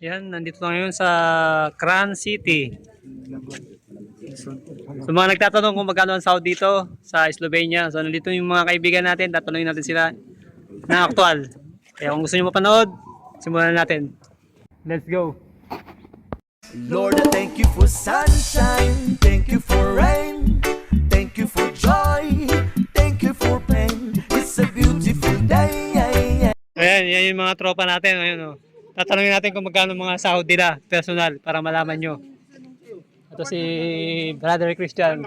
Yan, nandito na ngayon sa Kran City. So mga nagtatanong kung magkano ang sahod dito sa Slovenia. So nandito yung mga kaibigan natin, tatanungin natin sila na aktual. Kaya kung gusto nyo mapanood, simulan natin. Let's go! Lord, I thank you for sunshine, thank you for rain, thank you for joy, thank you for pain. It's a beautiful day. Ayan, yan yung mga tropa natin. Ayun, oh. Tatanungin natin kung magkano mga sahod nila, personal, para malaman nyo. Ito si Brother Christian.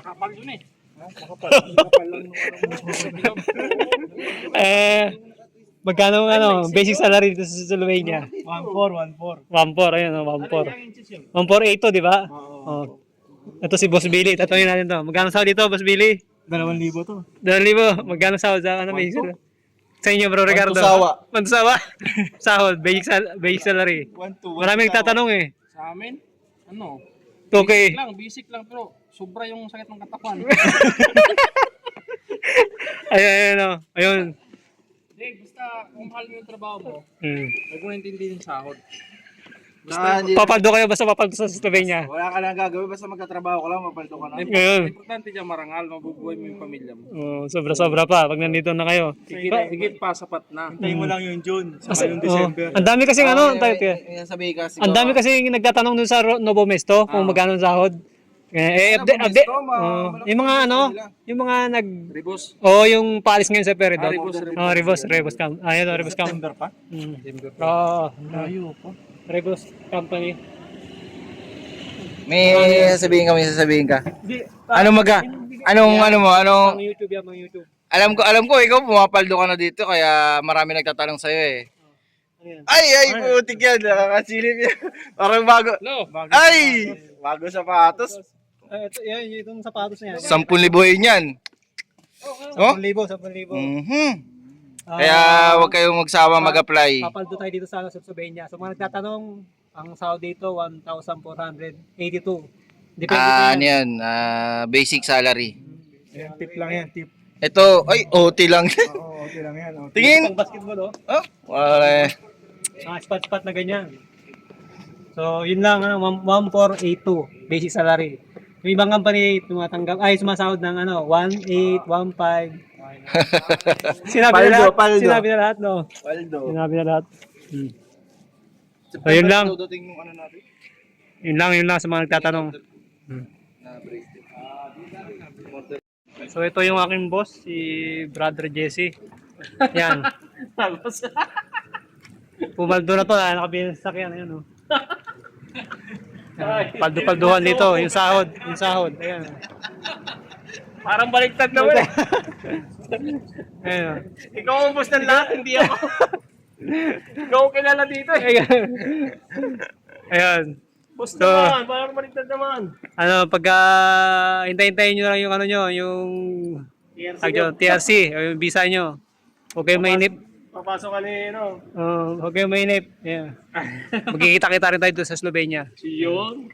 Magkano basic salary dito sa Slovenia? 1.4. 1.4, ayun, 1.4. 1.48 di ba? Oo. Ito si Boss Billy, tatanungin natin to. Magkano sahod dito, Boss Billy? 2,000 to. 2,000. Magkano sahod sa basic salary? Sa inyo, Bro Ricardo? Pantusawa. Pantusawa? Sahod, basic salary. 1.2. Maraming nagtatanong eh. Sa amin, ano? Okay. Basic lang pero sobra yung sakit ng katawan. Ayun, ayun, ayun. Hindi, basta kung mahal mo yung trabaho mo, Hmm. huwag mo intindihin yung sahod. Papaldo kayo basta papaldo sa Slovenia. Wala ka lang gagawin, basta magkatrabaho ka lang, mapaldo ka na. Ngayon. Importante dyan marangal, mabubuhay mo yung pamilya mo. Oh, sobra-sobra pa pag nandito na kayo. Higit pa, sapat na. Hintayin mo lang yung June, sa Kasi, yung December. ang dami kasi Sabi ka, ang dami kasi nagtatanong dun sa Novo Mesto kung magkano ang sahod. Update. Yung mga yung mga Ribos. yung paalis ngayon sa Peridot. Rebus Camp. Ayun, Rebus Camp. December pa? Layo pa. Rebus Company. May sasabihin ka. Anong Mga YouTube yan, mga YouTube. alam ko, ikaw pumapaldo ka na dito, kaya marami nagtatanong sa'yo eh. Ay, putik yan, nakakasilip yan. Parang bago. No. Ay! Bago sapatos. Ito, itong sapatos na yan. 10,000 yun yan. Oh? 10,000. Mhm. Kaya huwag kayong magsawa mag-apply. Papaldo tayo dito sa Slovenia. So mga nagtatanong, ang sahod dito 1,482. Depende Ano yan. yan, basic salary. Tip lang yan, tip. Ito, ay, OT lang. Oo, okay lang yan. Tingin! Pang basketball, oh. Oh, wala. Mga spot-spot na ganyan. So, yun lang, 1,482 basic salary. Yung ibang company sumasahod ng 1,815. Sinabi na lahat, no? Paldo. Sinabi na lahat. So, yun lang. Yun lang sa mga nagtatanong. So, ito yung aking boss, si Brother Jesse. Yan. Pumaldo na to, nakabilang sa sakyan, ayan, oh. Paldo-palduhan dito, yung sahod. Ayan. Parang baliktad naman eh. Ayan, oh. Ikaw ang boss ng lahat, hindi ako. Ikaw ang kilala dito eh. Ayan. Boss So, naman, parang baliktad naman. pagka hintayin nyo lang yung yung TRC, o yung visa nyo. Huwag kayong mainip. Papasok ka ni, Huwag kayong mainip. Yeah. Magkikita-kita rin tayo doon sa Slovenia. Yun.